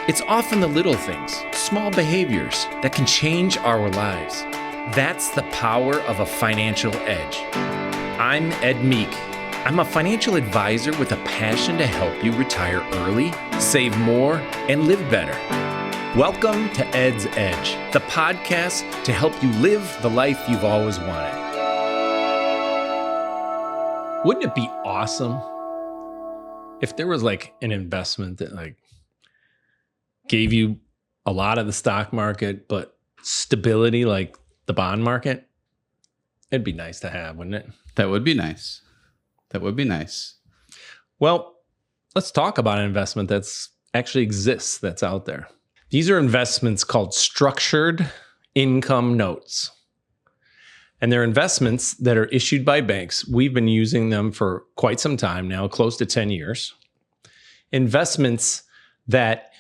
It's often the little things, small behaviors that can change our lives. That's the power of a financial edge. I'm Ed Meek. I'm a financial advisor with a passion to help you retire early, save more, and live better. Welcome to Ed's Edge, the podcast to help you live the life you've always wanted. Wouldn't it be awesome if there was like an investment that like gave you a lot of the stock market, but stability like the bond market? It'd be nice to have, wouldn't it? That would be nice. That would be nice. Well, let's talk about an investment that's actually exists, that's out there. These are investments called structured income notes. And they're investments that are issued by banks. We've been using them for quite some time now, close to 10 years. Investments that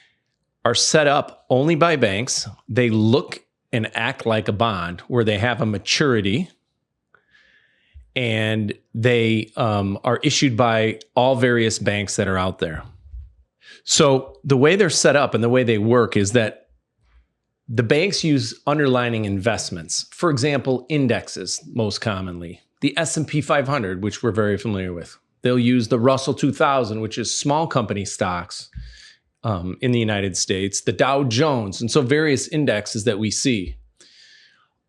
are set up only by banks. They look and act like a bond where they have a maturity, and they are issued by all various banks that are out there. So the way they're set up and the way they work is that the banks use underlying investments. For example, indexes, most commonly. The S&P 500, which we're very familiar with. They'll use the Russell 2000, which is small company stocks in the United States, the Dow Jones, and so various indexes that we see.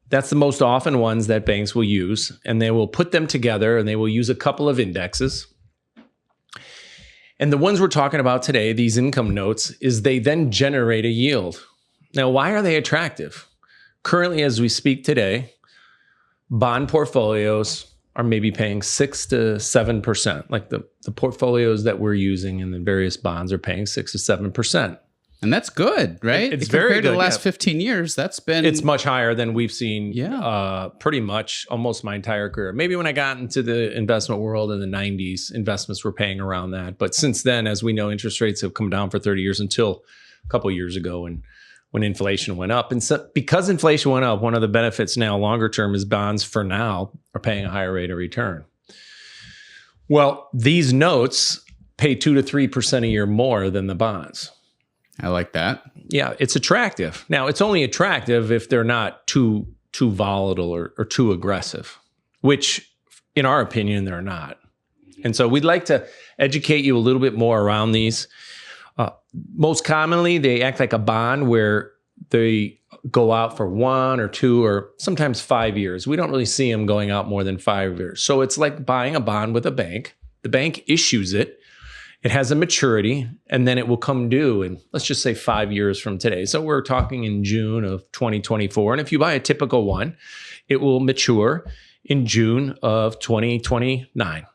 That's the most often ones that banks will use, and they will put them together and they will use a couple of indexes. And the ones we're talking about today, these income notes, is they then generate a yield. Now, why are they attractive? Currently, as we speak today, bond portfolios are maybe paying 6 to 7%. Like the portfolios that we're using in the various bonds are paying 6 to 7%. And that's good, right? It's very compared good. To the last 15 years, that's been... It's much higher than we've seen pretty much almost my entire career. Maybe when I got into the investment world in the 90s, investments were paying around that. But since then, as we know, interest rates have come down for 30 years until a couple of years ago when inflation went up. And so because inflation went up, one of the benefits now longer term is bonds for now are paying a higher rate of return. Well, these notes pay 2 to 3% a year more than the bonds. I like that. Yeah, it's attractive. Now, it's only attractive if they're not too volatile or too aggressive, which in our opinion, they're not. And so we'd like to educate you a little bit more around these. Most commonly, they act like a bond where they go out for 1 or 2 or sometimes 5 years. We don't really see them going out more than 5 years. So it's like buying a bond with a bank. The bank issues it. It has a maturity, and then it will come due in, let's just say, 5 years from today. So we're talking in June of 2024. And if you buy a typical one, it will mature in June of 2029.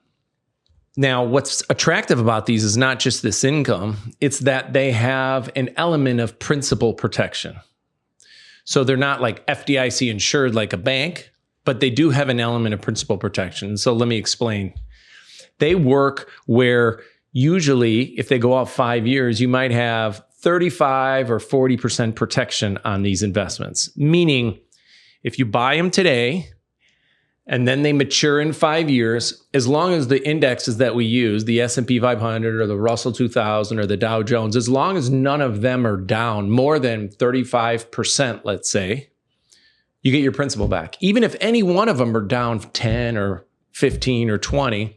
Now, what's attractive about these is not just this income, it's that they have an element of principal protection. So they're not like FDIC insured like a bank, but they do have an element of principal protection. So let me explain. They work where usually if they go out 5 years, you might have 35 or 40% protection on these investments. Meaning if you buy them today, and then they mature in 5 years, as long as the indexes that we use, the S&P 500 or the Russell 2000 or the Dow Jones, as long as none of them are down more than 35%, let's say, you get your principal back. Even if any one of them are down 10 or 15 or 20,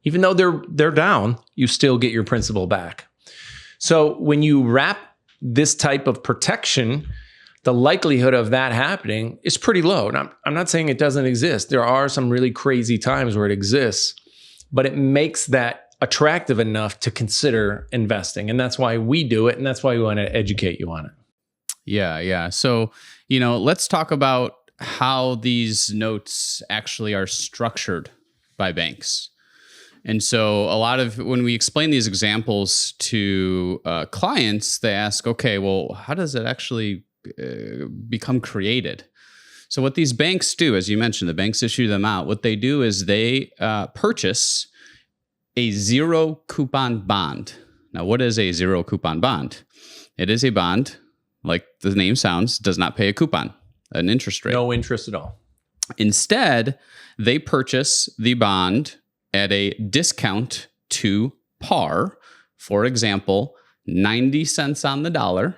even though they're down, you still get your principal back. So when you wrap this type of protection, the likelihood of that happening is pretty low. And I'm not saying it doesn't exist. There are some really crazy times where it exists, but it makes that attractive enough to consider investing. And that's why we do it. And that's why we want to educate you on it. Yeah. So, let's talk about how these notes actually are structured by banks. And so a lot of when we explain these examples to clients, they ask, okay, well, how does it actually become created? So what these banks do, as you mentioned, the banks issue them out. What they do is they purchase a zero coupon bond. Now, what is a zero coupon bond? It is a bond, like the name sounds, does not pay a coupon, an interest rate. No interest at all. Instead, they purchase the bond at a discount to par. For example, 90 cents on the dollar.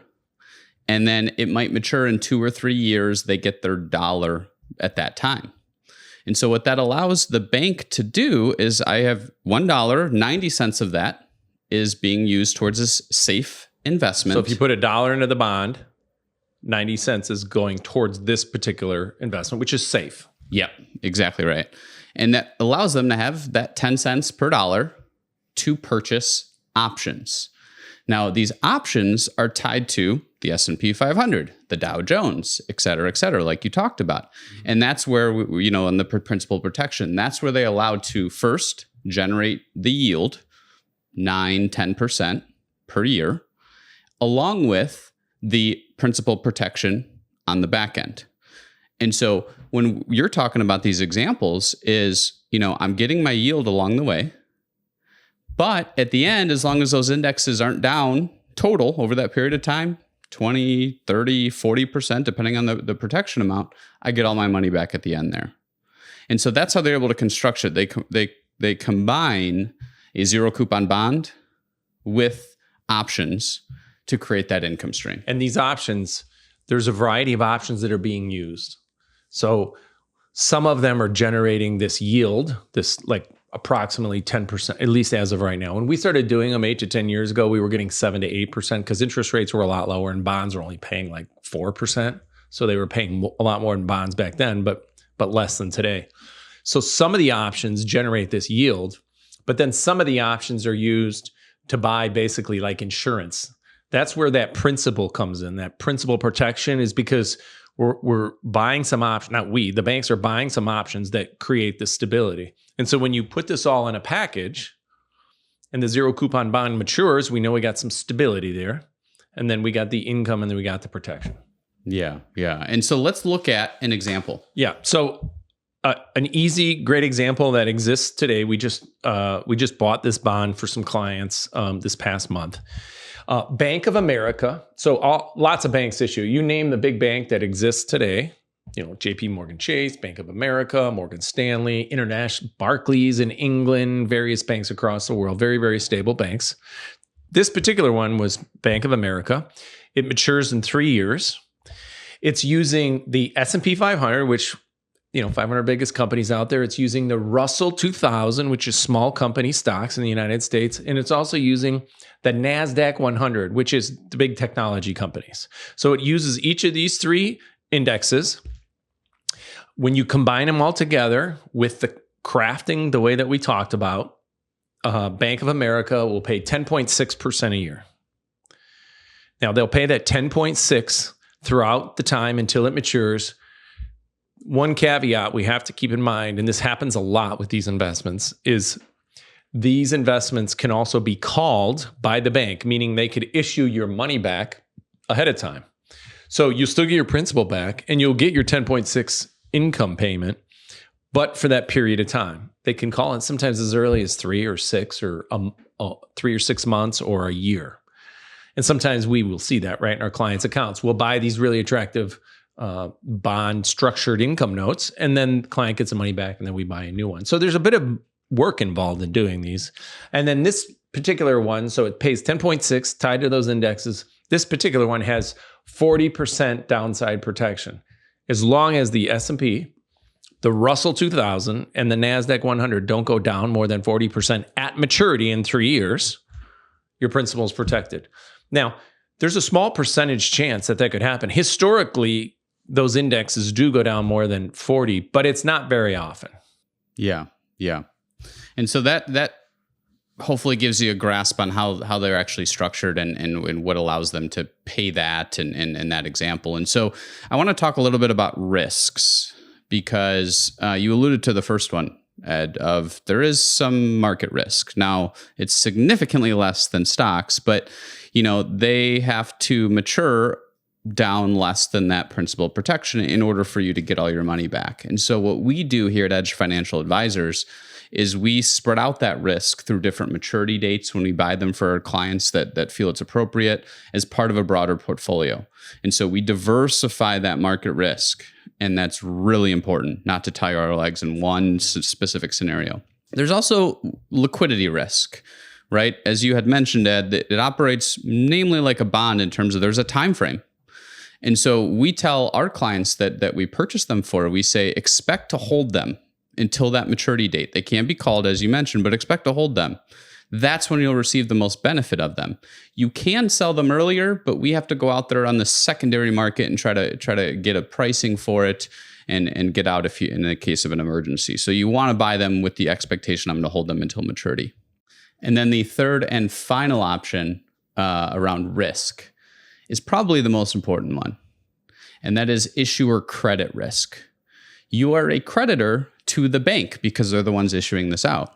And then it might mature in 2 or 3 years. They get their dollar at that time. And so what that allows the bank to do is I have $1, 90 cents of that is being used towards this safe investment. So if you put $1 into the bond, 90 cents is going towards this particular investment, which is safe. Yep, exactly right. And that allows them to have that 10 cents per dollar to purchase options. Now, these options are tied to the S&P 500, the Dow Jones, et cetera, like you talked about. And that's where, in the principal protection, that's where they allowed to first generate the yield, 9-10% per year, along with the principal protection on the back end. And so when you're talking about these examples is, I'm getting my yield along the way, but at the end, as long as those indexes aren't down total over that period of time, 20, 30, 40%, depending on the protection amount, I get all my money back at the end there. And so that's how they're able to construct it. They combine a zero coupon bond with options to create that income stream. And these options, there's a variety of options that are being used. So some of them are generating this yield, this like approximately 10%, at least as of right now. When we started doing them 8 to 10 years ago, we were getting 7 to 8% because interest rates were a lot lower and bonds were only paying like 4%. So they were paying a lot more in bonds back then, but less than today. So some of the options generate this yield, but then some of the options are used to buy basically like insurance. That's where that principal comes in. That principal protection is because we're buying some options, not we, the banks are buying some options that create the stability. And so when you put this all in a package and the zero coupon bond matures, we know we got some stability there. And then we got the income and then we got the protection. Yeah. And so let's look at an example. Yeah. So an easy, great example that exists today. We just bought this bond for some clients this past month. Bank of America. So lots of banks issue. You name the big bank that exists today. JP Morgan Chase, Bank of America, Morgan Stanley, International, Barclays in England, various banks across the world. Very, very stable banks. This particular one was Bank of America. It matures in 3 years. It's using the S&P 500, which 500 biggest companies out there. It's using the Russell 2000, which is small company stocks in the United States. And it's also using the NASDAQ 100, which is the big technology companies. So it uses each of these 3 indexes. When you combine them all together with the crafting, the way that we talked about, Bank of America will pay 10.6% a year. Now they'll pay that 10.6 throughout the time until it matures. One caveat we have to keep in mind, and this happens a lot with these investments, is these investments can also be called by the bank, meaning they could issue your money back ahead of time. So you still get your principal back and you'll get your 10.6 income payment, but for that period of time. They can call it sometimes as early as 3 or 6 or 3 or 6 months or a year. And sometimes we will see that right in our clients' accounts. We'll buy these really attractive bond structured income notes, and then the client gets the money back and then we buy a new one. So there's a bit of work involved in doing these. And then this particular one, so it pays 10.6 tied to those indexes. This particular one has 40% downside protection. As long as the S&P, the Russell 2000, and the NASDAQ 100 don't go down more than 40% at maturity in 3 years, your principal is protected. Now, there's a small percentage chance that could happen. Historically, those indexes do go down more than 40, but it's not very often. Yeah. And so that hopefully gives you a grasp on how they're actually structured and what allows them to pay that and that example. And so I want to talk a little bit about risks, because you alluded to the first one, Ed, of there is some market risk. Now, it's significantly less than stocks, but they have to mature down less than that principal protection in order for you to get all your money back. And so what we do here at Edge Financial Advisors is we spread out that risk through different maturity dates when we buy them for our clients that feel it's appropriate as part of a broader portfolio. And so we diversify that market risk. And that's really important, not to tie our legs in one specific scenario. There's also liquidity risk, right? As you had mentioned, Ed, it operates namely like a bond in terms of there's a time frame. And so we tell our clients that we purchase them for, we say, expect to hold them until that maturity date. They can be called, as you mentioned, but expect to hold them. That's when you'll receive the most benefit of them. You can sell them earlier, but we have to go out there on the secondary market and try to get a pricing for it and get out if you, in the case of an emergency. So you want to buy them with the expectation I'm going to hold them until maturity. And then the third and final option around risk is probably the most important one, and that is issuer credit risk. You are a creditor to the bank because they're the ones issuing this out.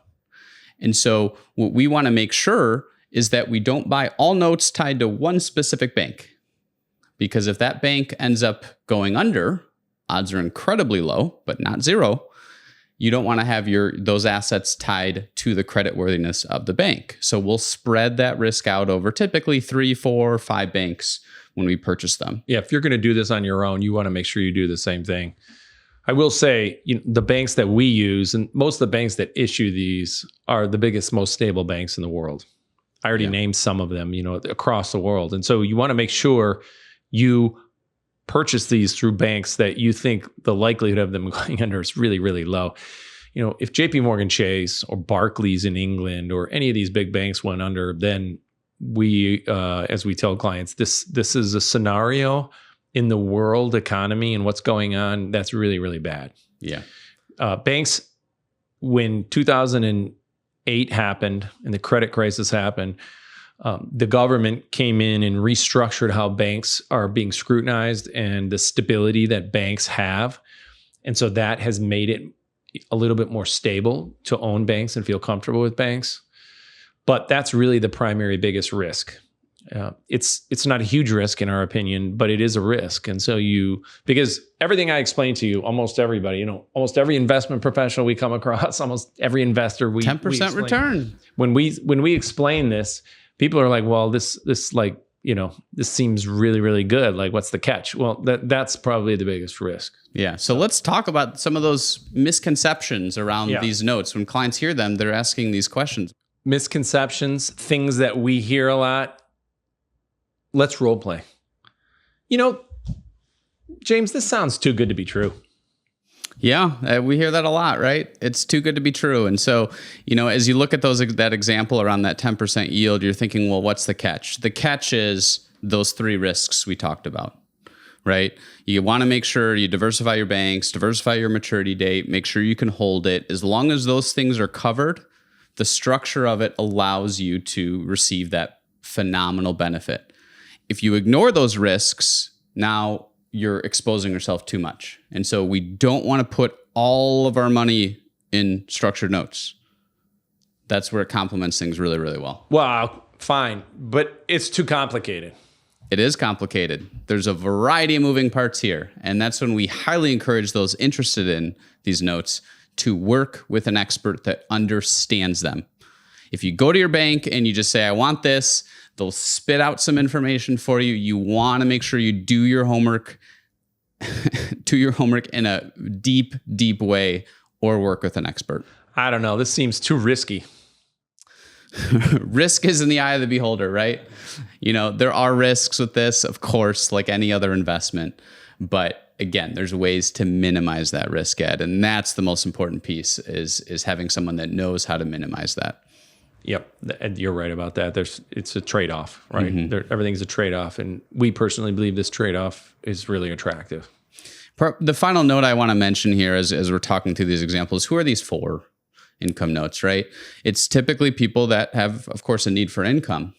And so what we want to make sure is that we don't buy all notes tied to one specific bank, because if that bank ends up going under, odds are incredibly low, but not zero. You don't want to have those assets tied to the creditworthiness of the bank. So we'll spread that risk out over typically 3, 4, 5 banks when we purchase them. Yeah, if you're going to do this on your own, you want to make sure you do the same thing. I will say, the banks that we use, and most of the banks that issue these are the biggest, most stable banks in the world. I already named some of them, across the world. And so you want to make sure you purchase these through banks that you think the likelihood of them going under is really, really low. If JP Morgan Chase or Barclays in England or any of these big banks went under, then we, as we tell clients, this is a scenario in the world economy and what's going on that's really, really bad. Yeah. Banks, when 2008 happened and the credit crisis happened, the government came in and restructured how banks are being scrutinized and the stability that banks have. And so that has made it a little bit more stable to own banks and feel comfortable with banks. But that's really the primary biggest risk. It's not a huge risk in our opinion, but it is a risk. And so because everything I explained to you, almost everybody, almost every investment professional we come across, almost every investor 10% return. When we explain this, people are like, well, this seems really, really good. Like, what's the catch? Well, that's probably the biggest risk. Yeah. So let's talk about some of those misconceptions around these notes. When clients hear them, they're asking these questions. Misconceptions, things that we hear a lot. Let's role play. James, this sounds too good to be true. Yeah, we hear that a lot, right? It's too good to be true. And so, as you look at that example around that 10% yield, you're thinking, well, what's the catch? The catch is those 3 risks we talked about, right? You want to make sure you diversify your banks, diversify your maturity date, make sure you can hold it. As long as those things are covered, the structure of it allows you to receive that phenomenal benefit. If you ignore those risks, now you're exposing yourself too much. And so we don't want to put all of our money in structured notes. That's where it complements things really, really well. Well, fine, but it's too complicated. It is complicated. There's a variety of moving parts here. And that's when we highly encourage those interested in these notes to work with an expert that understands them. If you go to your bank and you just say, I want this, they'll spit out some information for you. You want to make sure you do your homework, in a deep, deep way, or work with an expert. I don't know. This seems too risky. Risk is in the eye of the beholder, right? There are risks with this, of course, like any other investment. But again, there's ways to minimize that risk, Ed. And that's the most important piece is having someone that knows how to minimize that. Yep, and you're right about that. It's a trade-off, right? Mm-hmm. Everything's a trade-off, and we personally believe this trade-off is really attractive. The final note I want to mention here, as we're talking through these examples, who are these for? Income notes, right? It's typically people that have, of course, a need for income,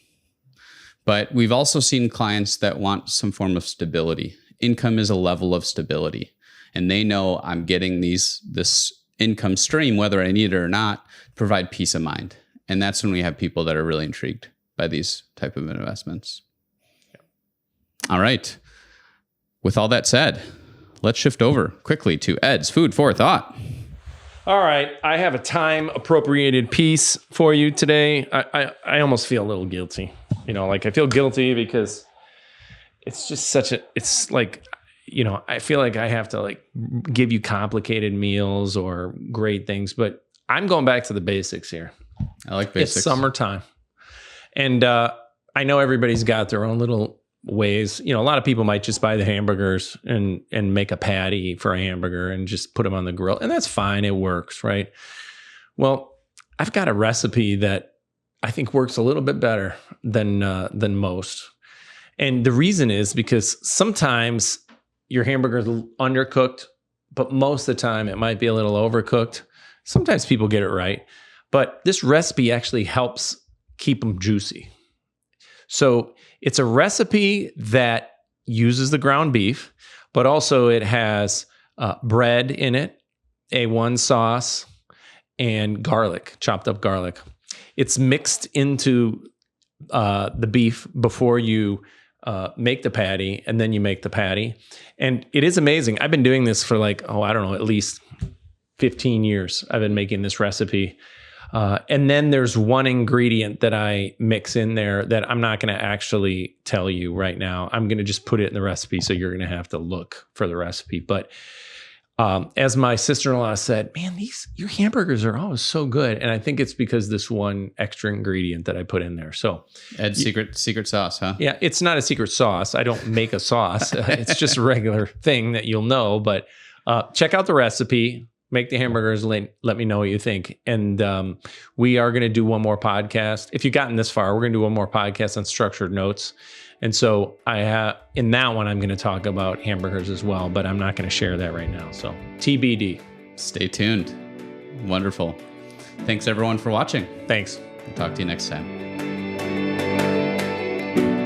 but we've also seen clients that want some form of stability. Income is a level of stability, and they know I'm getting this income stream, whether I need it or not, provide peace of mind. And that's when we have people that are really intrigued by these type of investments. All right. With all that said, let's shift over quickly to Ed's food for thought. All right. I have a time appropriated piece for you today. I almost feel a little guilty. I feel guilty because it's just it's like, I feel like I have to give you complicated meals or great things, but I'm going back to the basics here. I like basics. It's summertime. And I know everybody's got their own little ways. A lot of people might just buy the hamburgers and make a patty for a hamburger and just put them on the grill. And that's fine. It works, right? Well, I've got a recipe that I think works a little bit better than most. And the reason is because sometimes your hamburger's undercooked, but most of the time it might be a little overcooked. Sometimes people get it right, but this recipe actually helps keep them juicy. So it's a recipe that uses the ground beef, but also it has bread in it, A1 sauce, and garlic, chopped up garlic. It's mixed into the beef before you make the patty, and then you make the patty. And it is amazing. I've been doing this for at least 15 years. I've been making this recipe. And then there's one ingredient that I mix in there that I'm not going to actually tell you right now. I'm going to just put it in the recipe, so you're going to have to look for the recipe. But as my sister-in-law said, man, your hamburgers are always so good. And I think it's because this one extra ingredient that I put in there. So Ed's secret sauce, huh? Yeah, it's not a secret sauce. I don't make a sauce. It's just a regular thing that you'll know. But check out the recipe. Make the hamburgers. Let me know what you think. And we are going to do one more podcast. If you've gotten this far, we're going to do one more podcast on structured notes. And so in that one, I'm going to talk about hamburgers as well, but I'm not going to share that right now. So TBD. Stay tuned. Wonderful. Thanks everyone for watching. Thanks. We'll talk to you next time.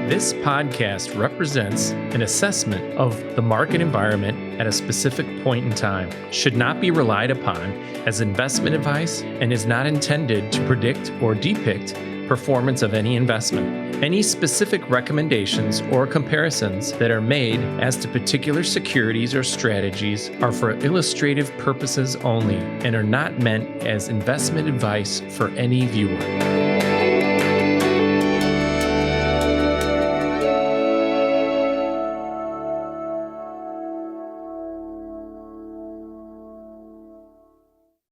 This podcast represents an assessment of the market environment at a specific point in time, should not be relied upon as investment advice, and is not intended to predict or depict performance of any investment. Any specific recommendations or comparisons that are made as to particular securities or strategies are for illustrative purposes only and are not meant as investment advice for any viewer.